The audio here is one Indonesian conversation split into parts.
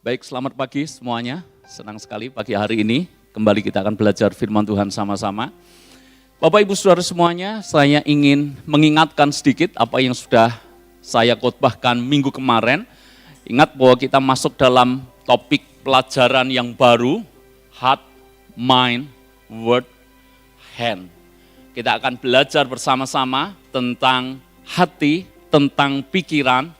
Baik, selamat pagi semuanya. Senang sekali pagi hari ini kembali kita akan belajar firman Tuhan sama-sama. Bapak Ibu Saudara semuanya, saya ingin mengingatkan sedikit apa yang sudah saya khotbahkan minggu kemarin. Ingat bahwa kita masuk dalam topik pelajaran yang baru, heart, mind, word, hand. Kita akan belajar bersama-sama tentang hati, tentang pikiran,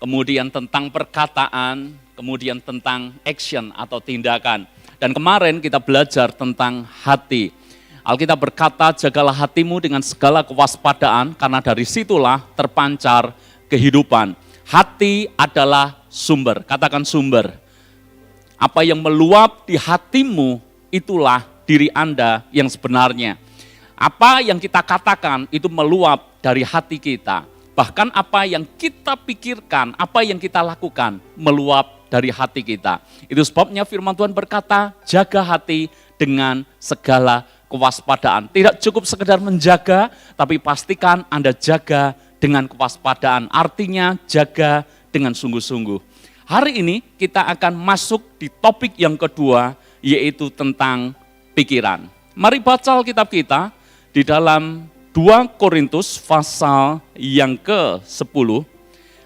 kemudian tentang perkataan, kemudian tentang action atau tindakan. Dan kemarin kita belajar tentang hati. Alkitab berkata, jagalah hatimu dengan segala kewaspadaan, karena dari situlah terpancar kehidupan. Hati adalah sumber, katakan sumber. Apa yang meluap di hatimu, itulah diri Anda yang sebenarnya. Apa yang kita katakan itu meluap dari hati kita. Bahkan apa yang kita pikirkan, apa yang kita lakukan, meluap dari hati kita. Itu sebabnya firman Tuhan berkata, jaga hati dengan segala kewaspadaan. Tidak cukup sekedar menjaga, tapi pastikan Anda jaga dengan kewaspadaan. Artinya jaga dengan sungguh-sungguh. Hari ini kita akan masuk di topik yang kedua, yaitu tentang pikiran. Mari baca Alkitab kita di dalam 2 Korintus pasal yang ke-10,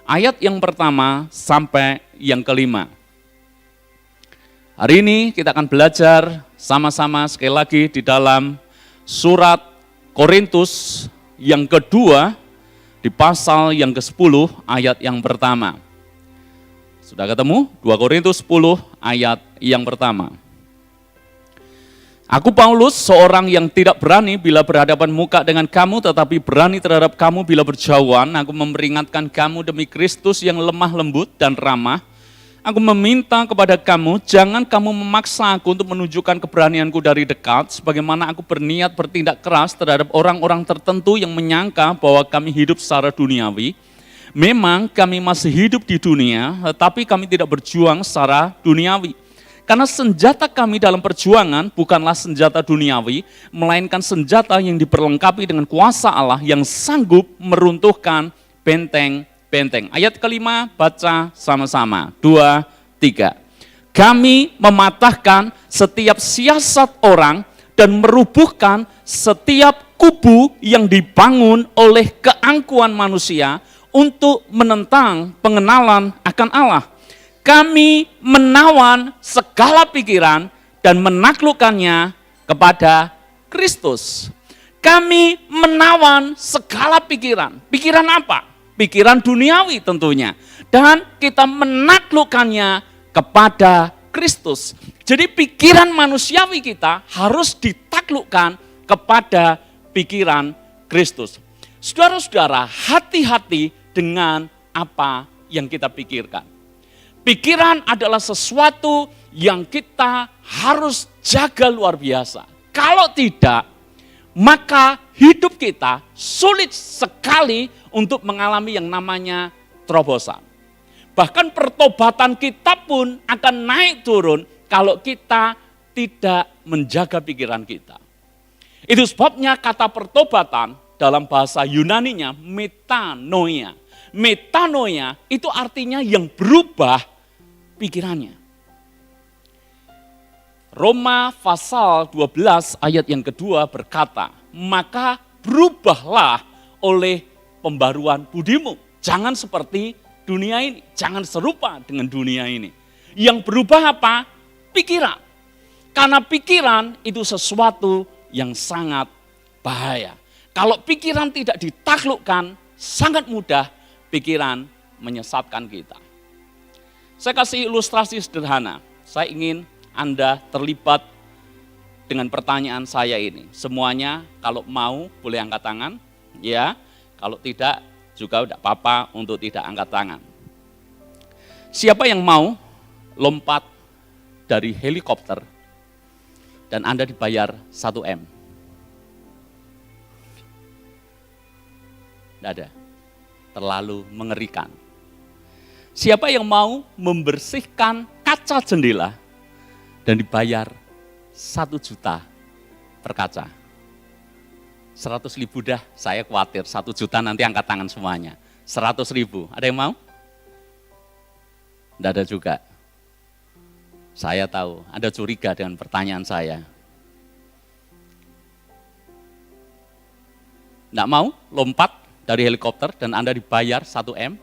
ayat yang pertama sampai yang kelima. Hari ini kita akan belajar sama-sama sekali lagi di dalam surat Korintus yang kedua, di pasal yang ke-10 ayat yang pertama. Sudah ketemu? 2 Korintus 10 ayat yang pertama. Aku Paulus, seorang yang tidak berani bila berhadapan muka dengan kamu, tetapi berani terhadap kamu bila berjauhan. Aku memperingatkan kamu demi Kristus yang lemah lembut dan ramah. Aku meminta kepada kamu, jangan kamu memaksa aku untuk menunjukkan keberanianku dari dekat, sebagaimana aku berniat bertindak keras terhadap orang-orang tertentu yang menyangka bahwa kami hidup secara duniawi. Memang kami masih hidup di dunia, tetapi kami tidak berjuang secara duniawi. Karena senjata kami dalam perjuangan bukanlah senjata duniawi, melainkan senjata yang diperlengkapi dengan kuasa Allah yang sanggup meruntuhkan benteng-benteng. Ayat kelima, baca sama-sama. 2, 3. Kami mematahkan setiap siasat orang dan merubuhkan setiap kubu yang dibangun oleh keangkuhan manusia untuk menentang pengenalan akan Allah. Kami menawan segala pikiran dan menaklukkannya kepada Kristus. Kami menawan segala pikiran. Pikiran apa? Pikiran duniawi tentunya. Dan kita menaklukkannya kepada Kristus. Jadi pikiran manusiawi kita harus ditaklukkan kepada pikiran Kristus. Saudara-saudara, hati-hati dengan apa yang kita pikirkan. Pikiran adalah sesuatu yang kita harus jaga luar biasa. Kalau tidak, maka hidup kita sulit sekali untuk mengalami yang namanya terobosan. Bahkan pertobatan kita pun akan naik turun kalau kita tidak menjaga pikiran kita. Itu sebabnya kata pertobatan dalam bahasa Yunaninya metanoia. Metanoia itu artinya yang berubah pikirannya. Roma pasal 12 ayat yang kedua berkata, maka berubahlah oleh pembaruan budimu. Jangan seperti dunia ini, jangan serupa dengan dunia ini. Yang berubah apa? Pikiran. Karena pikiran itu sesuatu yang sangat bahaya. Kalau pikiran tidak ditaklukkan, sangat mudah pikiran menyesatkan kita. Saya kasih ilustrasi sederhana. Saya ingin Anda terlibat dengan pertanyaan saya ini. Semuanya kalau mau boleh angkat tangan, ya. Kalau tidak juga tidak apa-apa untuk tidak angkat tangan. Siapa yang mau lompat dari helikopter dan Anda dibayar 1 M? Tidak ada. Terlalu mengerikan. Siapa yang mau membersihkan kaca jendela dan dibayar 1 juta per kaca? 100.000 dah, saya khawatir 1 juta nanti angkat tangan semuanya. 100.000, ada yang mau? Tidak ada juga. Saya tahu, Anda curiga dengan pertanyaan saya. Nggak mau lompat dari helikopter dan Anda dibayar 1 M?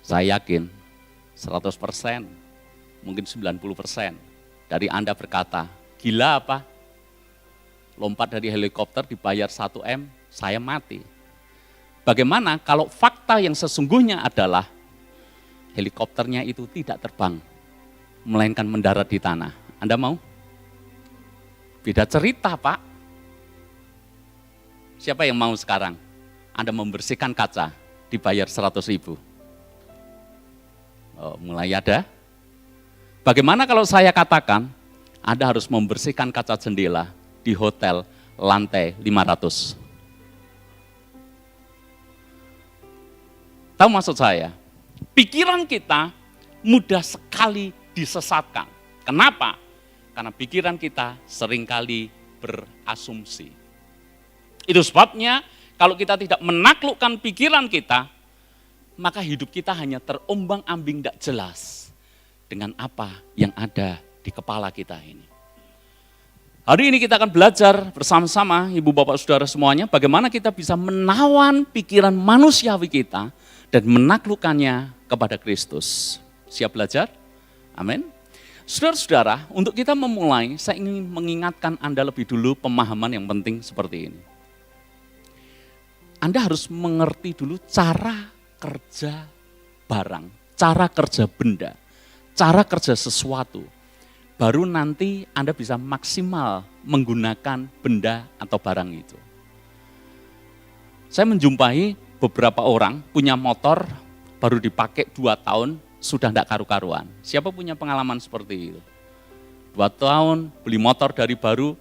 Saya yakin 100%, mungkin 90% dari Anda berkata, gila apa? Lompat dari helikopter dibayar 1 M, saya mati. Bagaimana kalau fakta yang sesungguhnya adalah helikopternya itu tidak terbang, melainkan mendarat di tanah. Anda mau? Beda cerita, Pak. Siapa yang mau sekarang? Anda membersihkan kaca, dibayar 100.000. Oh, mulai ada. Bagaimana kalau saya katakan, Anda harus membersihkan kaca jendela di hotel lantai 500. Tahu maksud saya? Pikiran kita mudah sekali disesatkan. Kenapa? Karena pikiran kita seringkali berasumsi. Itu sebabnya kalau kita tidak menaklukkan pikiran kita, maka hidup kita hanya terombang-ambing tidak jelas dengan apa yang ada di kepala kita ini. Hari ini kita akan belajar bersama-sama, Ibu Bapak Saudara semuanya, bagaimana kita bisa menawan pikiran manusiawi kita dan menaklukkannya kepada Kristus. Siap belajar? Amin. Saudara-saudara, untuk kita memulai, saya ingin mengingatkan Anda lebih dulu pemahaman yang penting seperti ini. Anda harus mengerti dulu cara kerja barang, cara kerja benda, cara kerja sesuatu. Baru nanti Anda bisa maksimal menggunakan benda atau barang itu. Saya menjumpai beberapa orang punya motor baru dipakai 2 tahun sudah tidak karu-karuan. Siapa punya pengalaman seperti itu? 2 tahun beli motor dari baru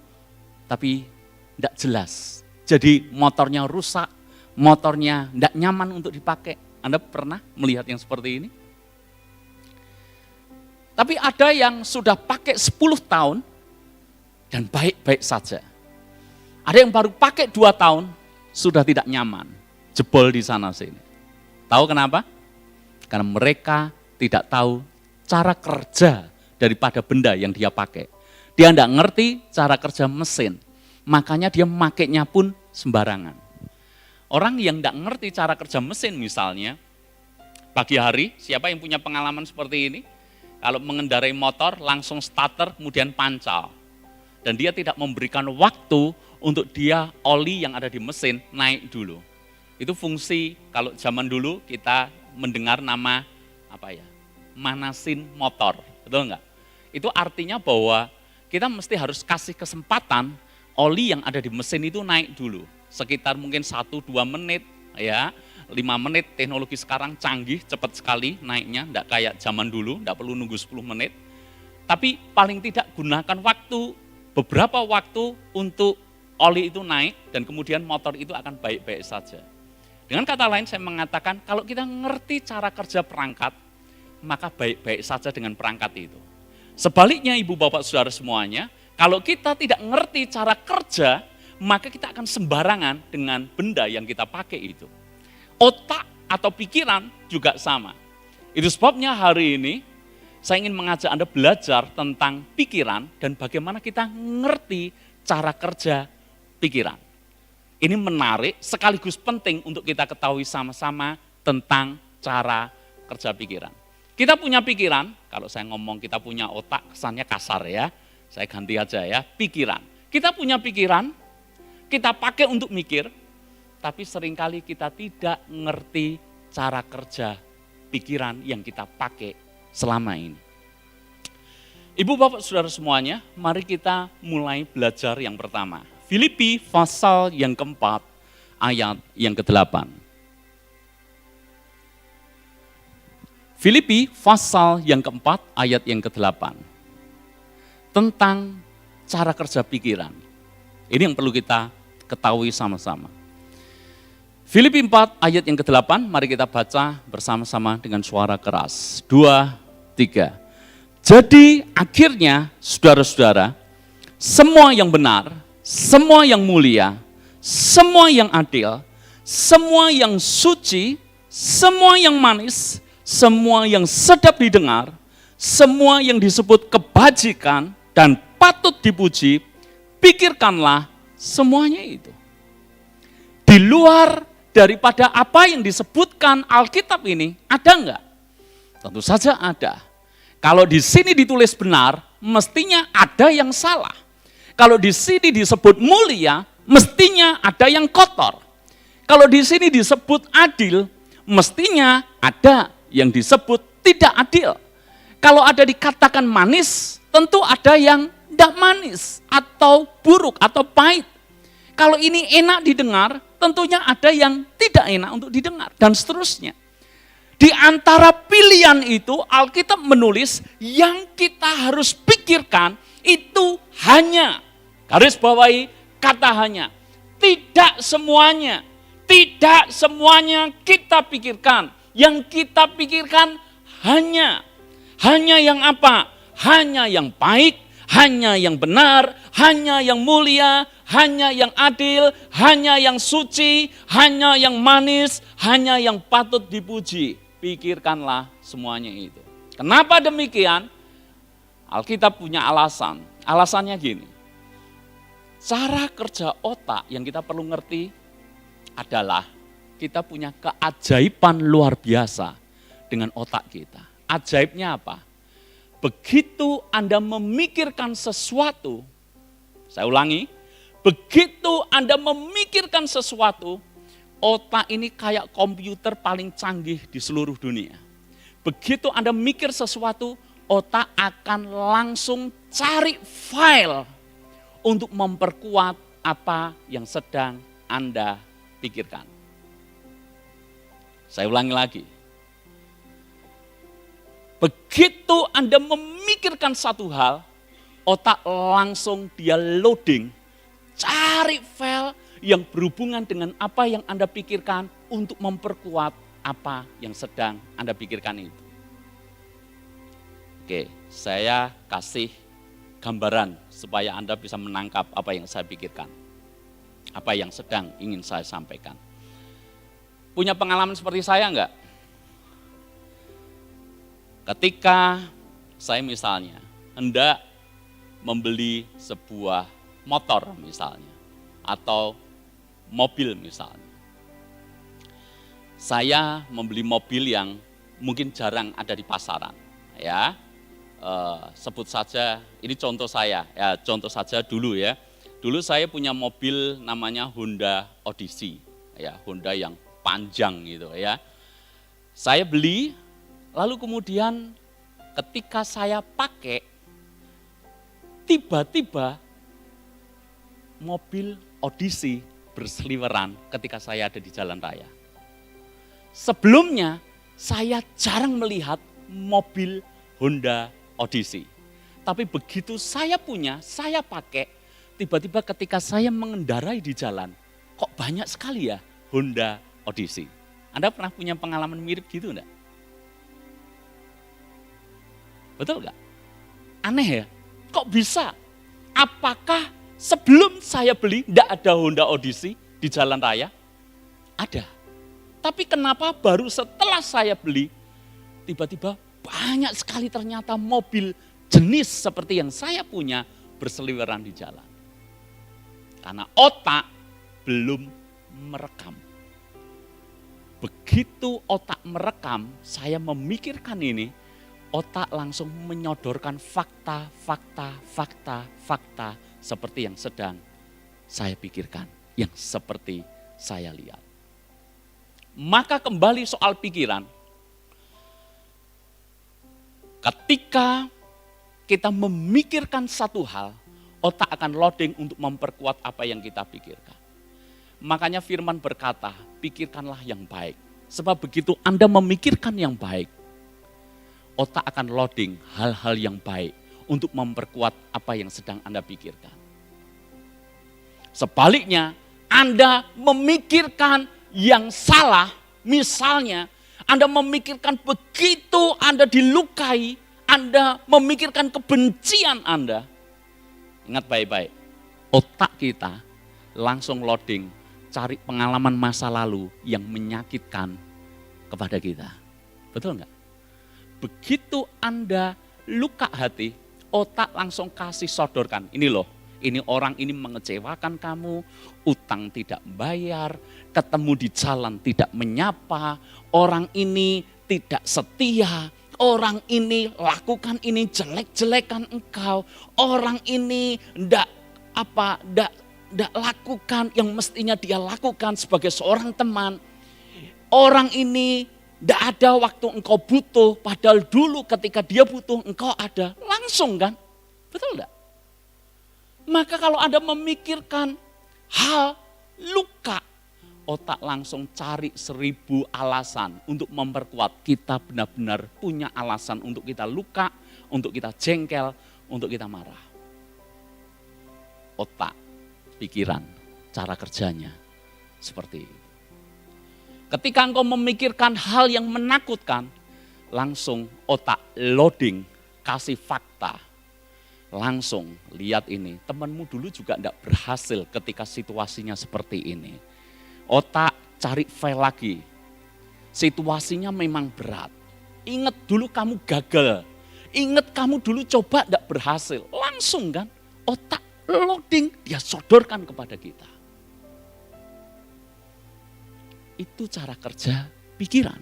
tapi tidak jelas. Jadi motornya rusak, motornya tidak nyaman untuk dipakai. Anda pernah melihat yang seperti ini? Tapi ada yang sudah pakai 10 tahun dan baik-baik saja. Ada yang baru pakai 2 tahun sudah tidak nyaman, jebol di sana sini. Tahu kenapa? Karena mereka tidak tahu cara kerja daripada benda yang dia pakai. Dia tidak ngerti cara kerja mesin, makanya dia makainya pun sembarangan. Orang yang tidak ngerti cara kerja mesin misalnya, pagi hari, siapa yang punya pengalaman seperti ini? Kalau mengendarai motor langsung starter kemudian pancal. Dan dia tidak memberikan waktu untuk dia oli yang ada di mesin naik dulu. Itu fungsi kalau zaman dulu kita mendengar nama manasin motor, betul enggak? Itu artinya bahwa kita mesti harus kasih kesempatan oli yang ada di mesin itu naik dulu. Sekitar mungkin 1-2 menit, ya 5 menit, teknologi sekarang canggih, cepat sekali naiknya, enggak kayak zaman dulu, enggak perlu nunggu 10 menit. Tapi paling tidak gunakan beberapa waktu untuk oli itu naik dan kemudian motor itu akan baik-baik saja. Dengan kata lain saya mengatakan kalau kita ngerti cara kerja perangkat, maka baik-baik saja dengan perangkat itu. Sebaliknya Ibu Bapak Saudara semuanya, kalau kita tidak ngerti cara kerja, maka kita akan sembarangan dengan benda yang kita pakai itu. Otak atau pikiran juga sama. Itu sebabnya hari ini saya ingin mengajak Anda belajar tentang pikiran dan bagaimana kita ngerti cara kerja pikiran. Ini menarik sekaligus penting untuk kita ketahui sama-sama tentang cara kerja pikiran. Kita punya pikiran, kalau saya ngomong kita punya otak kesannya kasar ya, saya ganti aja ya, pikiran. Kita punya pikiran, kita pakai untuk mikir, tapi seringkali kita tidak ngerti cara kerja pikiran yang kita pakai selama ini. Ibu Bapak Saudara semuanya, mari kita mulai belajar yang pertama. Filipi pasal yang keempat, ayat yang ke-8. Filipi pasal yang keempat, ayat yang ke-8. Tentang cara kerja pikiran. Ini yang perlu kita ketahui sama-sama. Filipi 4 ayat yang ke-8, mari kita baca bersama-sama dengan suara keras. 2, 3. Jadi akhirnya saudara-saudara, semua yang benar, semua yang mulia, semua yang adil, semua yang suci, semua yang manis, semua yang sedap didengar, semua yang disebut kebajikan dan patut dipuji, pikirkanlah semuanya itu. Di luar daripada apa yang disebutkan Alkitab ini, ada enggak? Tentu saja ada. Kalau di sini ditulis benar, mestinya ada yang salah. Kalau di sini disebut mulia, mestinya ada yang kotor. Kalau di sini disebut adil, mestinya ada yang disebut tidak adil. Kalau ada dikatakan manis, tentu ada yang tidak manis, atau buruk, atau pahit. Kalau ini enak didengar, tentunya ada yang tidak enak untuk didengar, dan seterusnya. Di antara pilihan itu, Alkitab menulis yang kita harus pikirkan itu hanya, garis bawahi kata hanya, tidak semuanya kita pikirkan. Yang kita pikirkan hanya yang apa? Hanya yang baik, hanya yang benar, hanya yang mulia, hanya yang adil, hanya yang suci, hanya yang manis, hanya yang patut dipuji. Pikirkanlah semuanya itu. Kenapa demikian? Alkitab punya alasan. Alasannya gini. Cara kerja otak yang kita perlu ngerti adalah kita punya keajaiban luar biasa dengan otak kita. Ajaibnya apa? Begitu Anda memikirkan sesuatu, saya ulangi, begitu Anda memikirkan sesuatu, otak ini kayak komputer paling canggih di seluruh dunia. Begitu Anda mikir sesuatu, otak akan langsung cari file untuk memperkuat apa yang sedang Anda pikirkan. Saya ulangi lagi. Begitu Anda memikirkan satu hal, otak langsung dia loading, cari file yang berhubungan dengan apa yang Anda pikirkan untuk memperkuat apa yang sedang Anda pikirkan itu. Oke, saya kasih gambaran supaya Anda bisa menangkap apa yang saya pikirkan. Apa yang sedang ingin saya sampaikan. Punya pengalaman seperti saya enggak? Ketika saya misalnya hendak membeli sebuah motor misalnya, atau mobil misalnya. Saya membeli mobil yang mungkin jarang ada di pasaran, ya. Sebut saja, ini contoh saya, ya contoh saja dulu ya. Dulu saya punya mobil namanya Honda Odyssey, ya Honda yang panjang gitu ya. Saya beli, lalu kemudian ketika saya pakai, tiba-tiba mobil Odyssey berseliweran ketika saya ada di jalan raya. Sebelumnya saya jarang melihat mobil Honda Odyssey. Tapi begitu saya punya, saya pakai, tiba-tiba ketika saya mengendarai di jalan, kok banyak sekali ya Honda Odyssey. Anda pernah punya pengalaman mirip gitu enggak? Betul enggak? Aneh ya, kok bisa? Apakah sebelum saya beli tidak ada Honda Odyssey di jalan raya? Ada. Tapi kenapa baru setelah saya beli, tiba-tiba banyak sekali ternyata mobil jenis seperti yang saya punya berseliweran di jalan. Karena otak belum merekam. Begitu otak merekam, saya memikirkan ini, otak langsung menyodorkan fakta seperti yang sedang saya pikirkan, yang seperti saya lihat. Maka kembali soal pikiran, ketika kita memikirkan satu hal, otak akan loading untuk memperkuat apa yang kita pikirkan. Makanya firman berkata, pikirkanlah yang baik. Sebab begitu Anda memikirkan yang baik, otak akan loading hal-hal yang baik untuk memperkuat apa yang sedang Anda pikirkan. Sebaliknya, Anda memikirkan yang salah, misalnya Anda memikirkan begitu Anda dilukai, Anda memikirkan kebencian Anda. Ingat baik-baik, otak kita langsung loading, cari pengalaman masa lalu yang menyakitkan kepada kita. Betul enggak? begitu Anda luka hati, otak langsung kasih sodorkan. Ini loh, ini orang ini mengecewakan kamu, utang tidak bayar, ketemu di jalan tidak menyapa, orang ini tidak setia, orang ini lakukan ini jelek-jelekan engkau, orang ini ndak lakukan yang mestinya dia lakukan sebagai seorang teman. Orang ini tidak ada waktu engkau butuh, padahal dulu ketika dia butuh engkau ada. Langsung kan? Betul enggak? Maka kalau Anda memikirkan hal luka, otak langsung cari 1000 alasan untuk memperkuat. Kita benar-benar punya alasan untuk kita luka, untuk kita jengkel, untuk kita marah. Otak, pikiran, cara kerjanya seperti itu. Ketika engkau memikirkan hal yang menakutkan, langsung otak loading, kasih fakta. Langsung lihat ini, temanmu dulu juga tidak berhasil ketika situasinya seperti ini. Otak cari file lagi, situasinya memang berat. Ingat dulu kamu gagal, ingat kamu dulu coba tidak berhasil. Langsung kan, otak loading, dia sodorkan kepada kita. Itu cara kerja pikiran.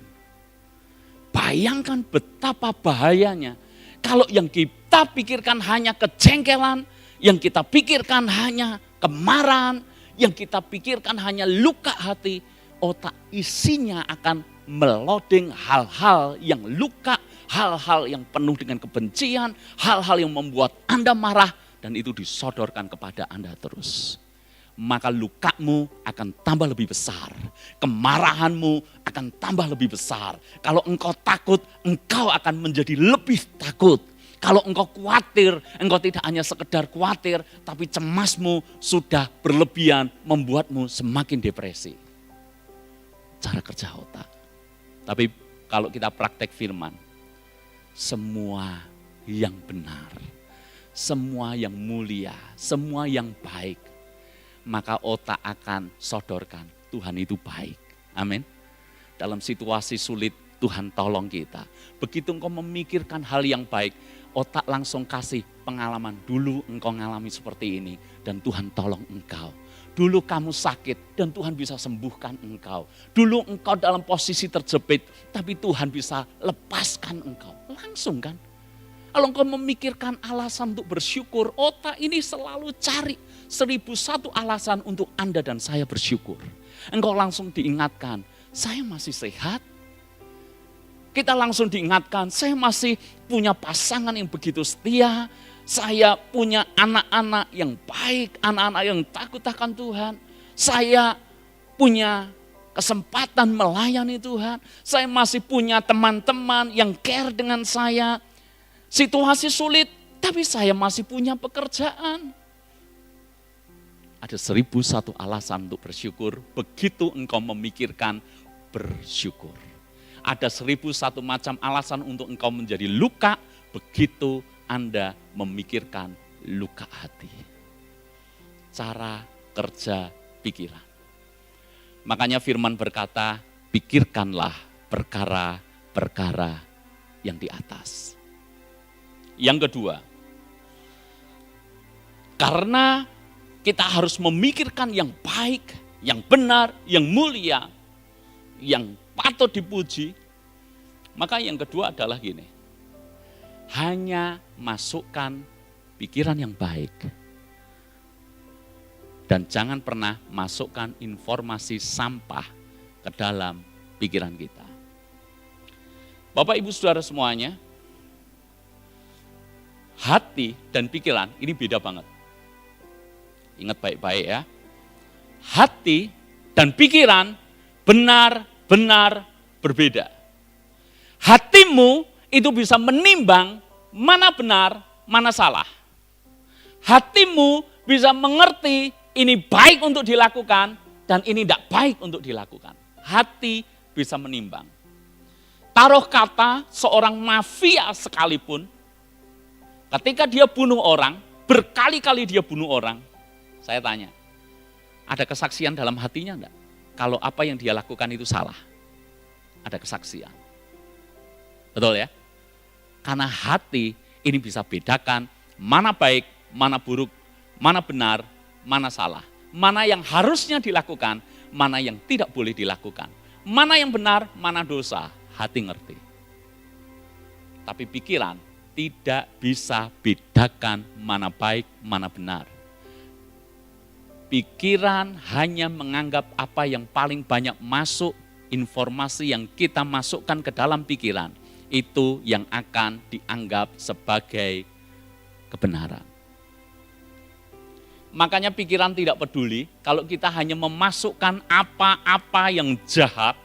Bayangkan betapa bahayanya kalau yang kita pikirkan hanya kejengkelan, yang kita pikirkan hanya kemarahan, yang kita pikirkan hanya luka hati, otak isinya akan meloding hal-hal yang luka, hal-hal yang penuh dengan kebencian, hal-hal yang membuat Anda marah, dan itu disodorkan kepada Anda terus. Maka lukamu akan tambah lebih besar. Kemarahanmu akan tambah lebih besar. Kalau engkau takut, engkau akan menjadi lebih takut. Kalau engkau khawatir, engkau tidak hanya sekedar khawatir, tapi cemasmu sudah berlebihan, membuatmu semakin depresi. Cara kerja otak. Tapi kalau kita praktek firman, semua yang benar, semua yang mulia, semua yang baik, maka otak akan sodorkan Tuhan itu baik. Amin. Dalam situasi sulit Tuhan tolong kita. Begitu engkau memikirkan hal yang baik, otak langsung kasih pengalaman. Dulu engkau ngalami seperti ini dan Tuhan tolong engkau. Dulu kamu sakit dan Tuhan bisa sembuhkan engkau. Dulu engkau dalam posisi terjepit tapi Tuhan bisa lepaskan engkau. Langsung kan? Kalau engkau memikirkan alasan untuk bersyukur, otak ini selalu cari 1001 alasan untuk Anda dan saya bersyukur. Engkau langsung diingatkan, saya masih sehat. Kita langsung diingatkan, saya masih punya pasangan yang begitu setia. Saya punya anak-anak yang baik, anak-anak yang takut akan Tuhan. Saya punya kesempatan melayani Tuhan. Saya masih punya teman-teman yang care dengan saya. Situasi sulit, tapi saya masih punya pekerjaan. Ada 1001 alasan untuk bersyukur, begitu engkau memikirkan bersyukur. Ada 1001 macam alasan untuk engkau menjadi luka, begitu Anda memikirkan luka hati. Cara kerja pikiran. Makanya firman berkata, pikirkanlah perkara-perkara yang di atas. Yang kedua, karena kita harus memikirkan yang baik, yang benar, yang mulia, yang patut dipuji, maka yang kedua adalah gini, hanya masukkan pikiran yang baik. Dan jangan pernah masukkan informasi sampah ke dalam pikiran kita. Bapak Ibu Saudara semuanya, hati dan pikiran ini beda banget. Ingat baik-baik ya. Hati dan pikiran benar-benar berbeda. Hatimu itu bisa menimbang mana benar, mana salah. Hatimu bisa mengerti ini baik untuk dilakukan dan ini tidak baik untuk dilakukan. Hati bisa menimbang. Taruh kata seorang mafia sekalipun, ketika dia bunuh orang, berkali-kali dia bunuh orang, saya tanya, ada kesaksian dalam hatinya enggak? Kalau apa yang dia lakukan itu salah. Ada kesaksian. Betul ya? Karena hati ini bisa bedakan mana baik, mana buruk, mana benar, mana salah. Mana yang harusnya dilakukan, mana yang tidak boleh dilakukan. Mana yang benar, mana dosa, hati ngerti. Tapi pikiran tidak bisa bedakan mana baik, mana benar. Pikiran hanya menganggap apa yang paling banyak masuk, informasi yang kita masukkan ke dalam pikiran, itu yang akan dianggap sebagai kebenaran. Makanya pikiran tidak peduli, kalau kita hanya memasukkan apa-apa yang jahat,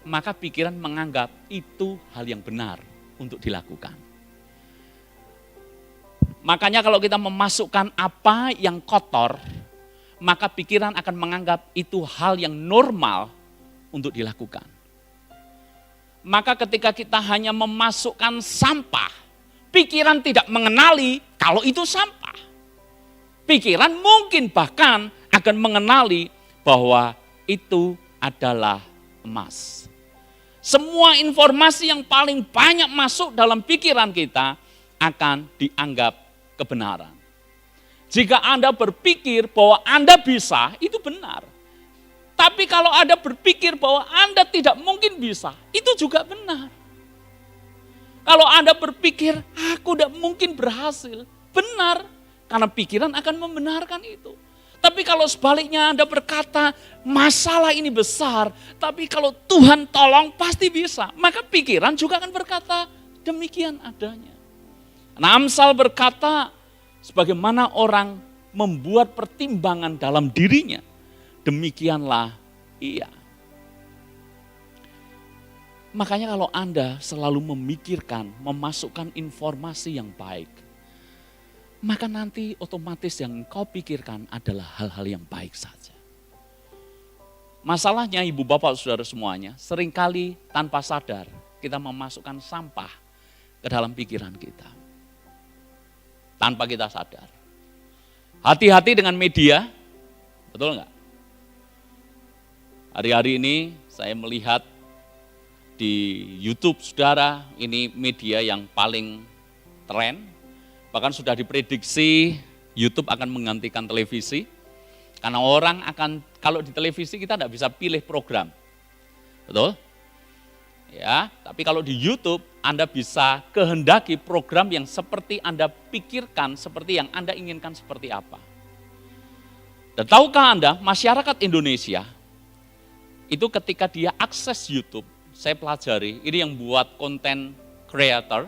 maka pikiran menganggap itu hal yang benar untuk dilakukan. Makanya kalau kita memasukkan apa yang kotor, maka pikiran akan menganggap itu hal yang normal untuk dilakukan. Maka ketika kita hanya memasukkan sampah, pikiran tidak mengenali kalau itu sampah. Pikiran mungkin bahkan akan mengenali bahwa itu adalah emas. Semua informasi yang paling banyak masuk dalam pikiran kita akan dianggap kebenaran. Jika Anda berpikir bahwa Anda bisa, itu benar. Tapi kalau Anda berpikir bahwa Anda tidak mungkin bisa, itu juga benar. Kalau Anda berpikir, aku tidak mungkin berhasil, benar. Karena pikiran akan membenarkan itu. Tapi kalau sebaliknya Anda berkata, masalah ini besar, tapi kalau Tuhan tolong pasti bisa. Maka pikiran juga akan berkata, demikian adanya. Nah, Amsal berkata, sebagaimana orang membuat pertimbangan dalam dirinya, demikianlah ia. Makanya kalau Anda selalu memikirkan, memasukkan informasi yang baik, maka nanti otomatis yang kau pikirkan adalah hal-hal yang baik saja. Masalahnya ibu bapak saudara semuanya, seringkali tanpa sadar kita memasukkan sampah ke dalam pikiran kita. Tanpa kita sadar. Hati-hati dengan media, betul enggak? Hari-hari ini saya melihat di YouTube saudara, ini media yang paling tren. Bahkan sudah diprediksi YouTube akan menggantikan televisi. Karena orang akan, kalau di televisi kita tidak bisa pilih program. Betul? Ya, tapi kalau di YouTube Anda bisa kehendaki program yang seperti Anda pikirkan, seperti yang Anda inginkan seperti apa. Dan tahukah Anda, masyarakat Indonesia, itu ketika dia akses YouTube, saya pelajari, ini yang buat konten creator,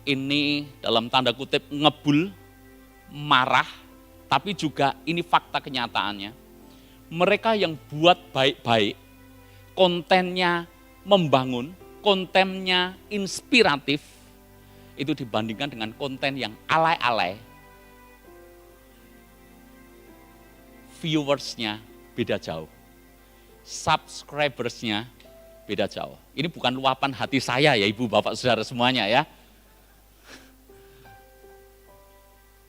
ini dalam tanda kutip ngebul, marah, tapi juga ini fakta kenyataannya. Mereka yang buat baik-baik, kontennya membangun, kontennya inspiratif, itu dibandingkan dengan konten yang alay-alay, viewersnya beda jauh, subscribersnya beda jauh. Ini bukan luapan hati saya ya ibu bapak saudara semuanya ya.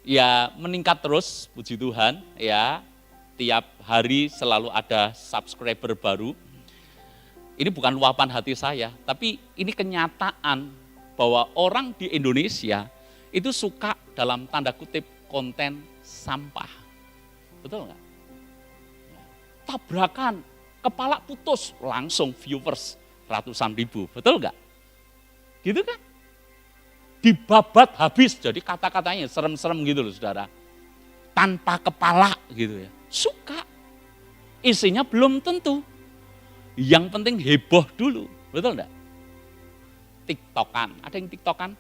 Ya meningkat terus, puji Tuhan ya, tiap hari selalu ada subscriber baru. Ini bukan luapan hati saya, tapi ini kenyataan bahwa orang di Indonesia itu suka dalam tanda kutip konten sampah. Betul nggak? Tabrakan, kepala putus, langsung viewers ratusan ribu, betul nggak? Gitu kan? Dibabat habis, jadi kata-katanya serem-serem gitu loh saudara. Tanpa kepala gitu ya. Suka. Isinya belum tentu. Yang penting heboh dulu, betul enggak? TikTokan, ada yang TikTokan?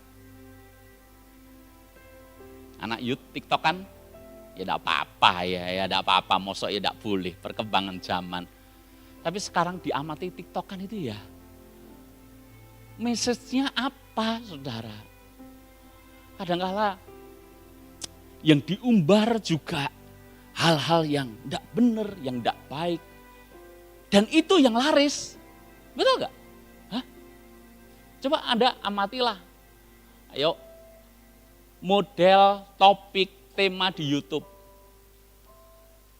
Anak youth TikTokan? Ya enggak apa-apa ya enggak apa-apa, mosok ya enggak boleh, perkembangan zaman. Tapi sekarang diamati TikTokan itu ya, message-nya apa saudara? Kadang-kala yang diumbar juga hal-hal yang tidak benar, yang tidak baik. Dan itu yang laris. Betul gak? Hah? Coba Anda amatilah. Ayo, model, topik, tema di YouTube.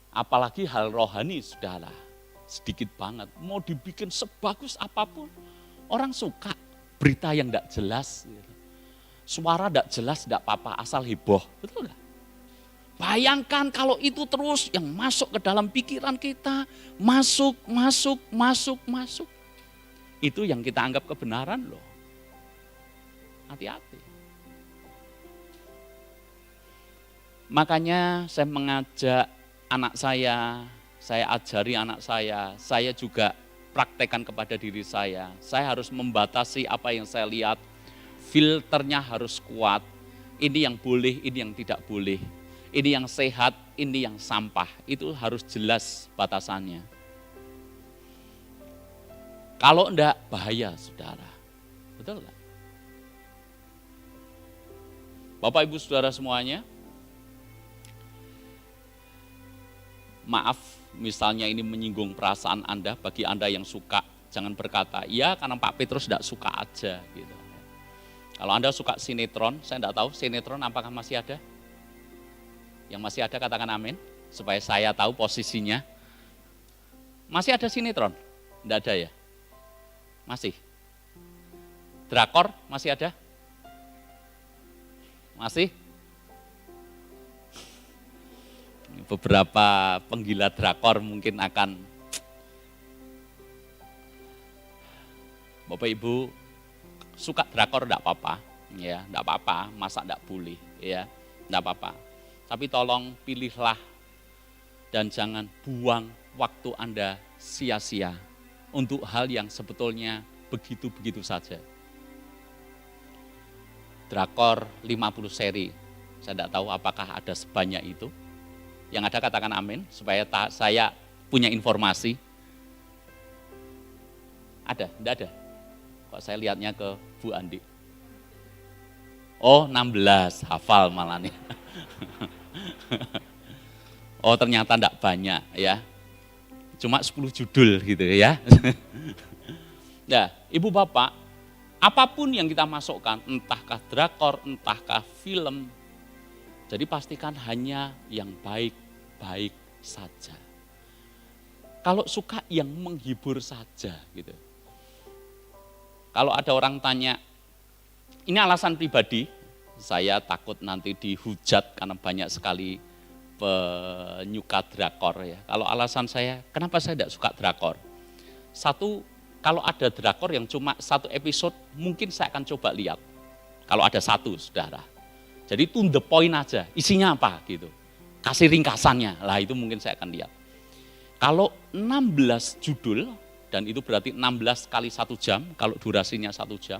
Apalagi hal rohani saudara. Sedikit banget. Mau dibikin sebagus apapun. Orang suka berita yang tidak jelas. Suara tidak jelas, tidak apa-apa, asal heboh. Betul nggak? Bayangkan kalau itu terus yang masuk ke dalam pikiran kita, masuk. Itu yang kita anggap kebenaran loh. Hati-hati. Makanya saya mengajak anak saya ajari anak saya juga praktekkan kepada diri saya. Saya harus membatasi apa yang saya lihat, filternya harus kuat. Ini yang boleh, ini yang tidak boleh. Ini yang sehat, ini yang sampah. Itu harus jelas batasannya. Kalau enggak, bahaya saudara. Betul enggak? Bapak Ibu Saudara semuanya, maaf misalnya ini menyinggung perasaan Anda, bagi Anda yang suka, jangan berkata, ya karena Pak Petrus tidak suka aja. Gitu. Kalau Anda suka sinetron, saya tidak tahu sinetron apakah masih ada? Yang masih ada katakan amin, supaya saya tahu posisinya. Masih ada sinetron? Tidak ada ya? Masih? Drakor masih ada? Masih? Beberapa penggila drakor mungkin akan, Bapak Ibu suka drakor enggak apa-apa, ya, enggak apa-apa, masa enggak boleh, ya, enggak apa-apa. Tapi tolong pilihlah dan jangan buang waktu Anda sia-sia untuk hal yang sebetulnya begitu-begitu saja. Drakor 50 seri, saya tidak tahu apakah ada sebanyak itu. Yang ada katakan amin, supaya saya punya informasi. Ada? Tidak ada? Kok saya lihatnya ke Bu Andi. Oh 16, hafal malah nih. Oh ternyata tidak banyak ya. Cuma 10 judul gitu ya. Nah, Ibu Bapak, apapun yang kita masukkan, entahkah drakor, entahkah film, jadi pastikan hanya yang baik-baik saja. Kalau suka yang menghibur saja gitu. Kalau ada orang tanya, ini alasan pribadi, saya takut nanti dihujat karena banyak sekali penyuka drakor ya. Kalau alasan saya, kenapa saya tidak suka drakor? Satu, kalau ada drakor yang cuma satu episode, mungkin saya akan coba lihat. Kalau ada satu, saudara. Jadi to the point aja, isinya apa gitu. Kasih ringkasannya, lah itu mungkin saya akan lihat. Kalau 16 judul, dan itu berarti 16 kali 1 jam, kalau durasinya 1 jam.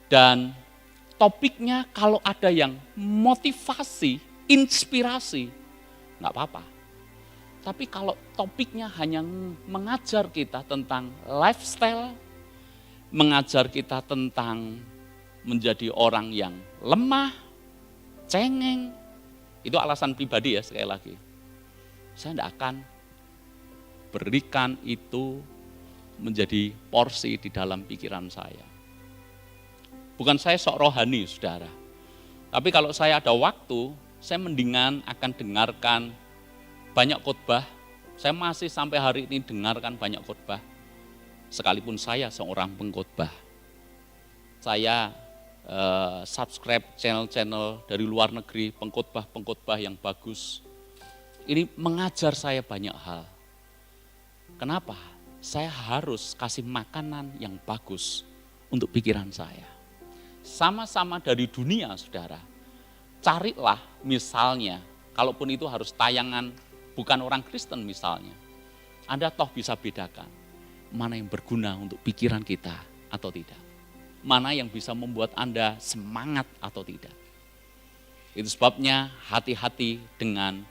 Dan topiknya kalau ada yang motivasi, inspirasi, enggak apa-apa. Tapi kalau topiknya hanya mengajar kita tentang lifestyle, mengajar kita tentang menjadi orang yang lemah, cengeng, itu alasan pribadi ya sekali lagi. Saya tidak akan berikan itu menjadi porsi di dalam pikiran saya. Bukan saya sok rohani, saudara. Tapi kalau saya ada waktu, saya mendingan akan dengarkan banyak khotbah. Saya masih sampai hari ini dengarkan banyak khotbah. Sekalipun saya seorang pengkhotbah. Saya subscribe channel-channel dari luar negeri, pengkhotbah yang bagus. Ini mengajar saya banyak hal. Kenapa? Saya harus kasih makanan yang bagus untuk pikiran saya. Sama-sama dari dunia, saudara. Carilah misalnya, kalaupun itu harus tayangan bukan orang Kristen misalnya. Anda toh bisa bedakan mana yang berguna untuk pikiran kita atau tidak. Mana yang bisa membuat Anda semangat atau tidak. Itu sebabnya hati-hati dengan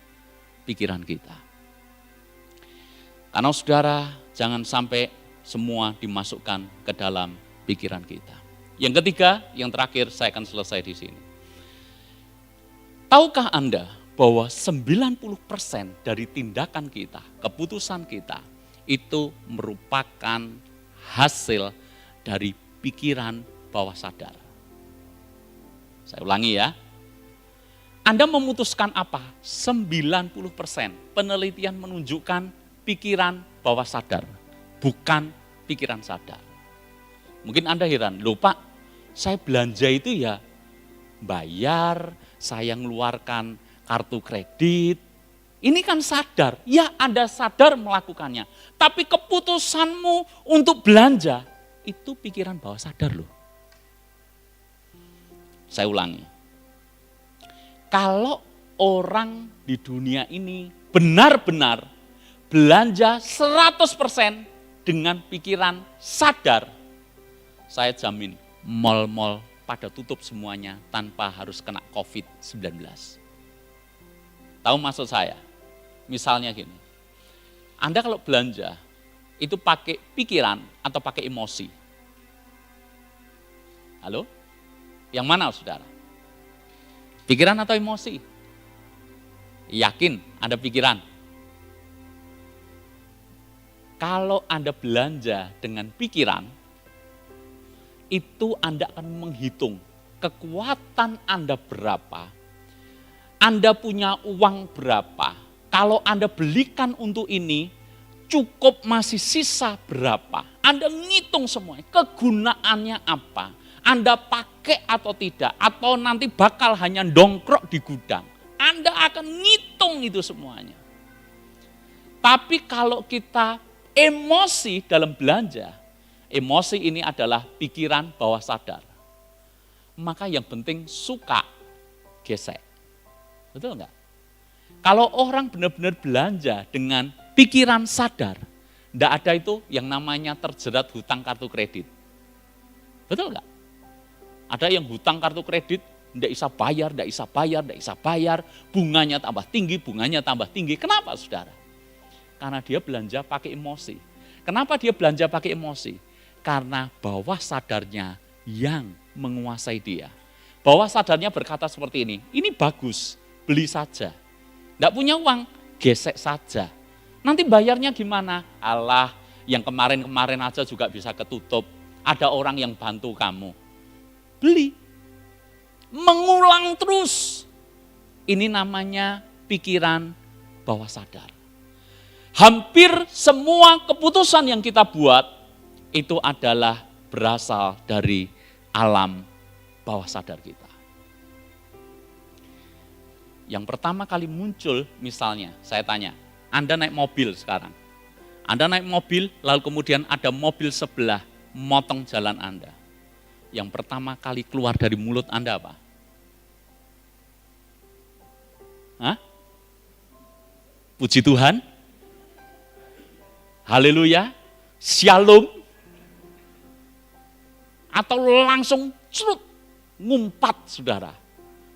pikiran kita. Karena saudara, jangan sampai semua dimasukkan ke dalam pikiran kita. Yang ketiga, yang terakhir saya akan selesai di sini. Tahukah Anda bahwa 90% dari tindakan kita, keputusan kita, itu merupakan hasil dari pikiran bawah sadar. Saya ulangi ya. Anda memutuskan apa? 90%. Penelitian menunjukkan pikiran bawah sadar, bukan pikiran sadar. Mungkin Anda heran, loh Pak, saya belanja itu ya bayar, saya ngeluarkan kartu kredit. Ini kan sadar, ya Anda sadar melakukannya. Tapi keputusanmu untuk belanja, itu pikiran bawah sadar loh. Saya ulangi. Kalau orang di dunia ini benar-benar belanja 100% dengan pikiran sadar, saya jamin mal-mal pada tutup semuanya tanpa harus kena COVID-19. Tahu maksud saya? Misalnya gini, Anda kalau belanja itu pakai pikiran atau pakai emosi? Halo? Yang mana saudara? Pikiran atau emosi? Yakin Anda pikiran? Kalau Anda belanja dengan pikiran, itu Anda akan menghitung kekuatan Anda berapa, Anda punya uang berapa, kalau Anda belikan untuk ini, cukup masih sisa berapa. Anda ngitung semuanya, kegunaannya apa, Anda pakai atau tidak, atau nanti bakal hanya dongkrok di gudang. Anda akan ngitung itu semuanya. Tapi kalau kita emosi dalam belanja, emosi ini adalah pikiran bawah sadar. Maka yang penting suka, gesek. Betul enggak? Kalau orang benar-benar belanja dengan pikiran sadar, enggak ada itu yang namanya terjerat hutang kartu kredit. Betul enggak? Ada yang hutang kartu kredit, enggak bisa bayar, bunganya tambah tinggi. Kenapa saudara? Karena dia belanja pakai emosi. Kenapa dia belanja pakai emosi? Karena bawah sadarnya yang menguasai dia. Bawah sadarnya berkata seperti ini bagus, beli saja. Enggak punya uang, gesek saja. Nanti bayarnya gimana? Allah, yang kemarin-kemarin aja juga bisa ketutup. Ada orang yang bantu kamu. Beli. Mengulang terus. Ini namanya pikiran bawah sadar. Hampir semua keputusan yang kita buat itu adalah berasal dari alam bawah sadar kita. Yang pertama kali muncul misalnya, saya tanya, Anda naik mobil sekarang. Anda naik mobil, lalu kemudian ada mobil sebelah motong jalan Anda. Yang pertama kali keluar dari mulut Anda apa? Hah? Puji Tuhan. Haleluya. Shalom. Atau langsung cerut, ngumpat saudara.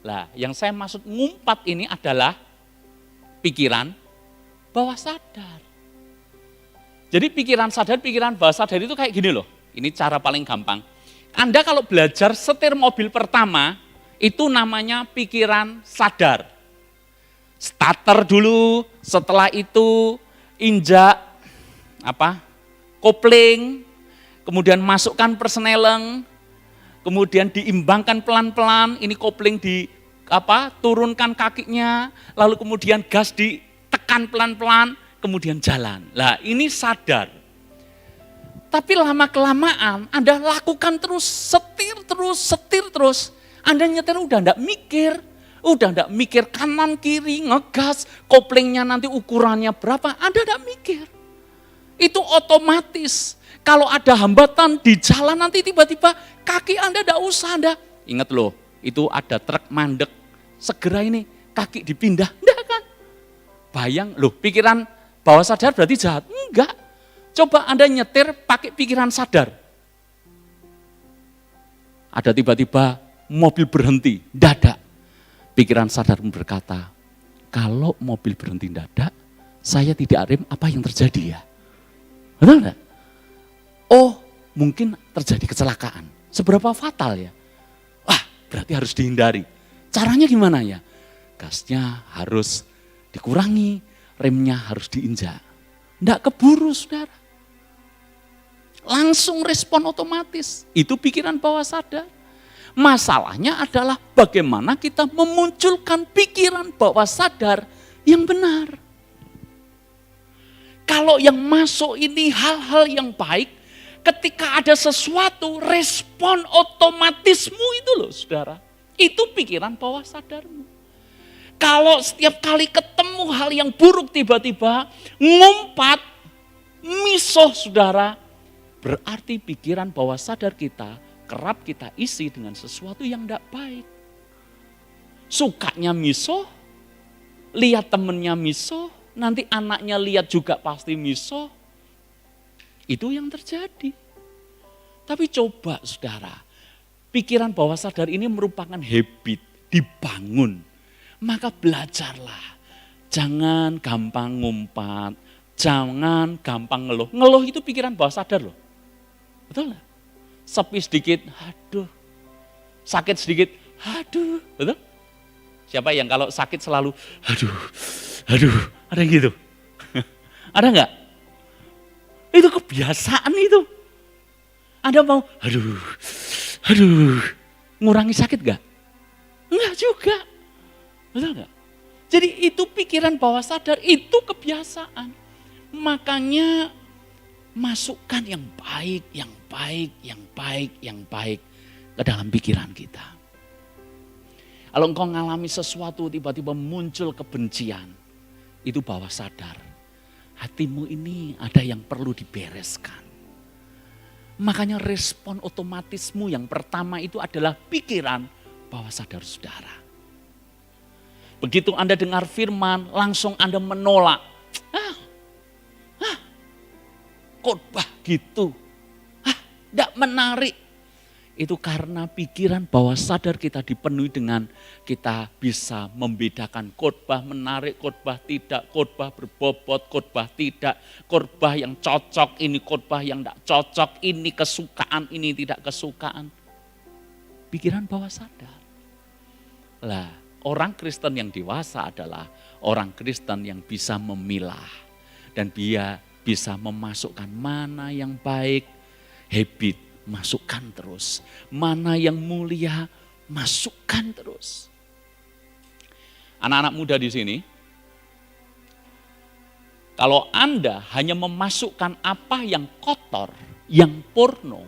Lah, yang saya maksud ngumpat ini adalah pikiran bawah sadar. Jadi pikiran sadar, pikiran bawah sadar itu kayak gini loh. Ini cara paling gampang. Anda kalau belajar setir mobil pertama, itu namanya pikiran sadar. Starter dulu, setelah itu injak kopling, kemudian masukkan persneleng, kemudian diimbangkan pelan-pelan, ini kopling turunkan kakinya, lalu kemudian gas ditekan pelan-pelan, kemudian jalan. Lah ini sadar. Tapi lama-kelamaan Anda lakukan terus, setir terus. Anda nyetir udah enggak mikir kanan kiri, ngegas, koplingnya nanti ukurannya berapa, Anda enggak mikir. Itu otomatis. Kalau ada hambatan di jalan nanti tiba-tiba kaki Anda enggak usah Anda. Ingat loh, itu ada truk mandek, segera ini kaki dipindah, enggak kan? Bayang loh, pikiran bawah sadar berarti jahat? Enggak. Coba Anda nyetir pakai pikiran sadar. Ada tiba-tiba mobil berhenti, dadak. Pikiran sadar berkata, kalau mobil berhenti dadak, saya tidak rem, apa yang terjadi ya? Betul enggak? Oh, mungkin terjadi kecelakaan. Seberapa fatal ya? Wah, berarti harus dihindari. Caranya gimana ya? Gasnya harus dikurangi, remnya harus diinjak. Enggak keburu, saudara. Langsung respon otomatis. Itu pikiran bawah sadar. Masalahnya adalah bagaimana kita memunculkan pikiran bawah sadar yang benar. Kalau yang masuk ini hal-hal yang baik, ketika ada sesuatu, respon otomatismu itu loh saudara. Itu pikiran bawah sadarmu. Kalau setiap kali ketemu hal yang buruk tiba-tiba ngumpat, misuh saudara, berarti pikiran bawah sadar kita kerap kita isi dengan sesuatu yang tidak baik. Sukanya misuh, lihat temennya misuh, nanti anaknya lihat juga pasti misuh. Itu yang terjadi. Tapi coba saudara, pikiran bawah sadar ini merupakan habit, dibangun. Maka belajarlah, jangan gampang ngumpat, jangan gampang ngeluh. Ngeluh itu pikiran bawah sadar loh. Betul gak? Sepi sedikit, aduh. Sakit sedikit, aduh. Betul? Siapa yang kalau sakit selalu, aduh, ada yang gitu? Ada enggak? Itu kebiasaan itu. Anda mau, aduh, ngurangi sakit enggak? Enggak juga. Betul enggak? Jadi itu pikiran bawah sadar, itu kebiasaan. Makanya masukkan yang baik ke dalam pikiran kita. Kalau engkau mengalami sesuatu tiba-tiba muncul kebencian, itu bawah sadar. Hatimu ini ada yang perlu dibereskan. Makanya respon otomatismu yang pertama itu adalah pikiran bawah sadar saudara. Begitu Anda dengar firman, langsung Anda menolak. Khotbah gitu. Tidak menarik. Itu karena pikiran bawah sadar kita dipenuhi dengan kita bisa membedakan khotbah menarik, khotbah tidak, khotbah berbobot, khotbah tidak, khotbah yang cocok, ini khotbah yang tidak cocok, ini kesukaan, ini tidak kesukaan. Pikiran bawah sadar. Lah, orang Kristen yang dewasa adalah orang Kristen yang bisa memilah dan dia bisa memasukkan mana yang baik, habit, masukkan terus. Mana yang mulia, masukkan terus. Anak-anak muda di sini, kalau Anda hanya memasukkan apa yang kotor, yang porno,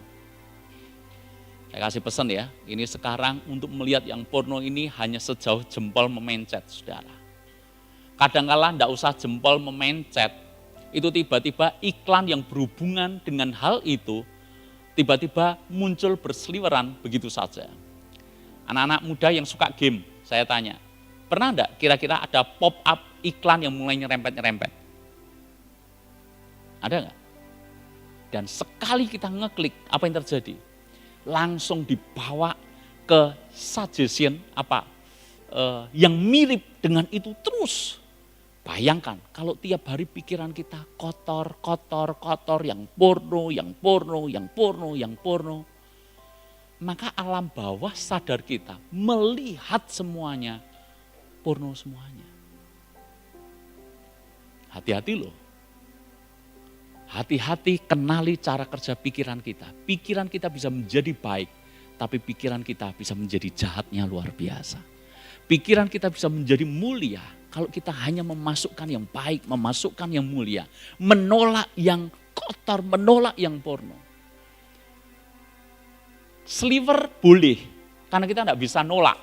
saya kasih pesan ya, ini sekarang untuk melihat yang porno ini hanya sejauh jempol memencet, saudara. Kadang-kala enggak usah jempol memencet, itu tiba-tiba iklan yang berhubungan dengan hal itu, tiba-tiba muncul berseliweran begitu saja. Anak-anak muda yang suka game, saya tanya, pernah enggak kira-kira ada pop-up iklan yang mulai nyerempet-nyerempet? Ada enggak? Dan sekali kita ngeklik, apa yang terjadi? Langsung dibawa ke suggestion yang mirip dengan itu terus. Bayangkan kalau tiap hari pikiran kita kotor, yang porno. Maka alam bawah sadar kita melihat semuanya porno semuanya. Hati-hati loh. Hati-hati kenali cara kerja pikiran kita. Pikiran kita bisa menjadi baik, tapi pikiran kita bisa menjadi jahatnya luar biasa. Pikiran kita bisa menjadi mulia kalau kita hanya memasukkan yang baik, memasukkan yang mulia, menolak yang kotor, menolak yang porno. Sliver boleh, karena kita tidak bisa nolak.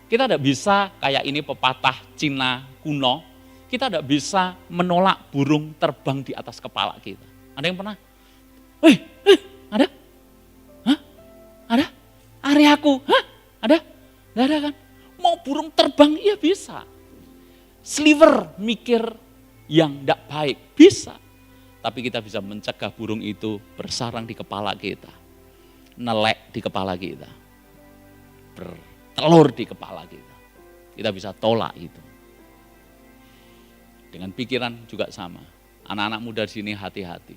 Kita tidak bisa kayak ini pepatah Cina kuno, kita tidak bisa menolak burung terbang di atas kepala kita. Ada yang pernah? Ada? Hah? Ada? Areaku? Hah? Ada? Tidak ada kan? Mau burung terbang, iya bisa. Sliver mikir yang tidak baik, bisa. Tapi kita bisa mencegah burung itu bersarang di kepala kita. Nelek di kepala kita. Bertelur di kepala kita. Kita bisa tolak itu. Dengan pikiran juga sama. Anak-anak muda di sini hati-hati.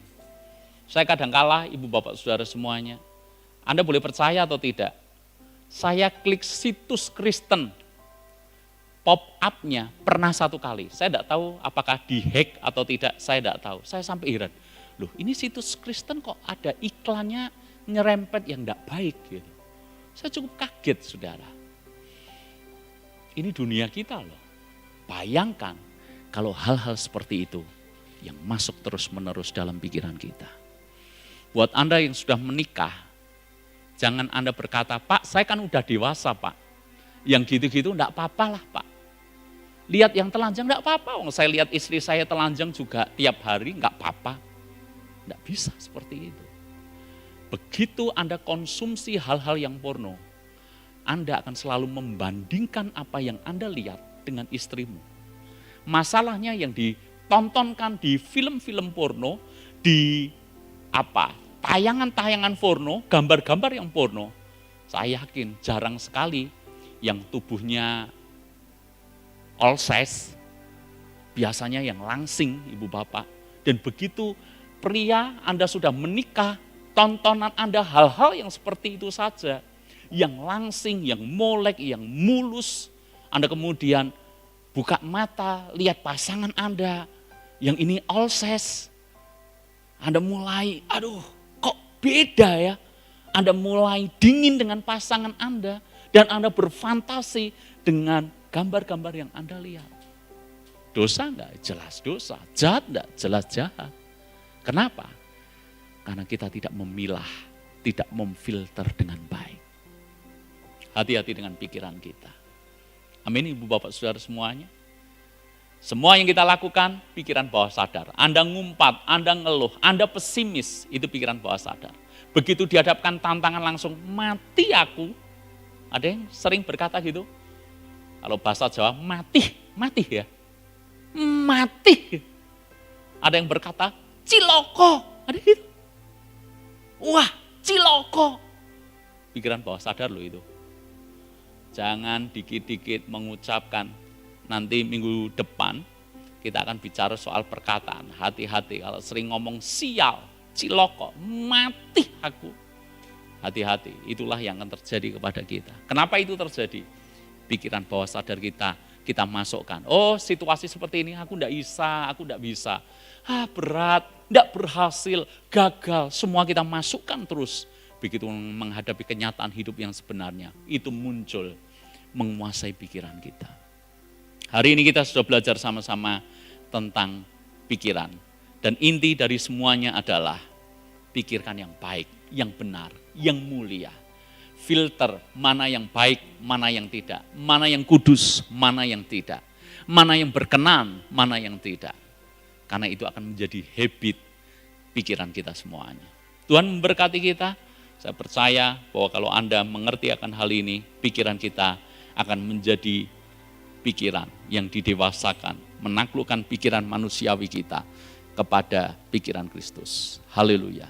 Saya kadang-kala, ibu bapak saudara semuanya, Anda boleh percaya atau tidak, saya klik situs Kristen, pop-up-nya pernah satu kali. Saya tidak tahu apakah dihack atau tidak, saya tidak tahu. Saya sampai heran, loh ini situs Kristen kok ada iklannya nyerempet yang tidak baik gitu. Saya cukup kaget saudara. Ini dunia kita loh. Bayangkan kalau hal-hal seperti itu yang masuk terus-menerus dalam pikiran kita. Buat Anda yang sudah menikah, Jangan Anda berkata, Pak saya kan udah dewasa Pak. Yang gitu-gitu enggak apa-apa lah Pak. Lihat yang telanjang enggak apa-apa. Saya lihat istri saya telanjang juga tiap hari enggak apa-apa. Enggak bisa seperti itu. Begitu Anda konsumsi hal-hal yang porno, Anda akan selalu membandingkan apa yang Anda lihat dengan istrimu. Masalahnya yang ditontonkan di film-film porno, di tayangan-tayangan porno, gambar-gambar yang porno, saya yakin jarang sekali yang tubuhnya all size, biasanya yang langsing ibu bapak. Dan begitu pria Anda sudah menikah, tontonan Anda hal-hal yang seperti itu saja, yang langsing, yang molek, yang mulus. Anda kemudian buka mata, lihat pasangan Anda, yang ini all size. Anda mulai, aduh kok beda ya. Anda mulai dingin dengan pasangan Anda, dan Anda berfantasi dengan gambar-gambar yang Anda lihat. Dosa enggak? Jelas dosa. Jahat enggak? Jelas jahat. Kenapa? Karena kita tidak memilah, tidak memfilter dengan baik. Hati-hati dengan pikiran kita. Amin Ibu Bapak Saudara semuanya. Semua yang kita lakukan, pikiran bawah sadar. Anda ngumpat, Anda ngeluh, Anda pesimis, itu pikiran bawah sadar. Begitu dihadapkan tantangan langsung, mati aku. Ada yang sering berkata gitu? Kalau bahasa Jawa, mati ya. Mati. Ada yang berkata, ciloko. Ada gitu. Wah, ciloko. Pikiran bawah sadar loh itu. Jangan dikit-dikit mengucapkan. Nanti minggu depan kita akan bicara soal perkataan. Hati-hati kalau sering ngomong sial, ciloko, mati aku. Hati-hati, itulah yang akan terjadi kepada kita. Kenapa itu terjadi? Pikiran bawah sadar kita masukkan. Oh situasi seperti ini aku enggak bisa. Berat, enggak berhasil, gagal. Semua kita masukkan terus. Begitu menghadapi kenyataan hidup yang sebenarnya, itu muncul menguasai pikiran kita. Hari ini kita sudah belajar sama-sama tentang pikiran. Dan inti dari semuanya adalah pikirkan yang baik, yang benar, yang mulia. Filter mana yang baik, mana yang tidak. Mana yang kudus, mana yang tidak. Mana yang berkenan, mana yang tidak. Karena itu akan menjadi habit pikiran kita semuanya. Tuhan memberkati kita. Saya percaya bahwa kalau Anda mengerti akan hal ini, pikiran kita akan menjadi pikiran yang didewasakan, menaklukkan pikiran manusiawi kita kepada pikiran Kristus. Haleluya.